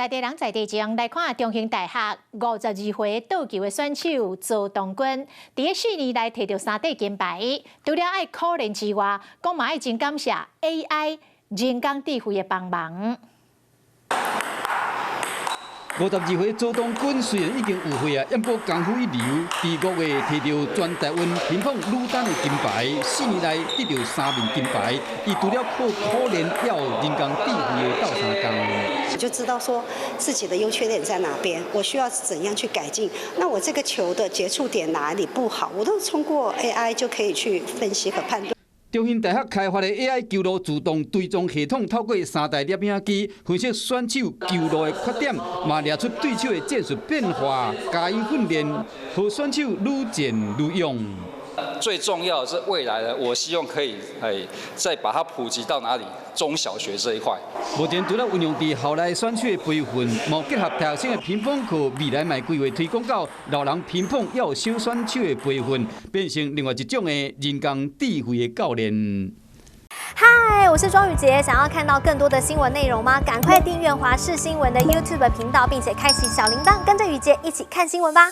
在地人在地情来看中兴大学52岁倒球的选手周东君，伫4年来摕到3块金牌。除了爱可怜之外，讲嘛爱真感谢 AI 人工智慧的帮忙。 52岁周东君虽然已经有岁啊，不过功夫一流，伫5月摕到全台湾乒乓女单的金牌，4年来得到3面金牌。伊除了靠可练，也有人工智慧的斗相共。我就知道说自己的优缺点在哪边，我需要怎样去改进。那我这个球的接触点哪里不好，我都通过 AI 就可以去分析和判断。 中兴大学开发的 AI 球路自动追踪系统，透过3台摄影机分析选手球路的缺点，嘛抓出对手的战术变化，加以训练，让选手愈战愈勇。最重要的是未来呢，我希望可以再把它普及到哪里中小学这一块。目前除了运用伫校内选手的培训，毛结合大学生的乒乓课，未来卖规划推广到老人乒乓也有小选手的培训，变成另外一种的人工智慧的教练。 嗨，我是庄宇杰。想要看到更多的新闻内容吗？赶快订阅华视新闻的 YouTube 频道，并且开启小铃铛，跟着宇杰一起看新闻吧。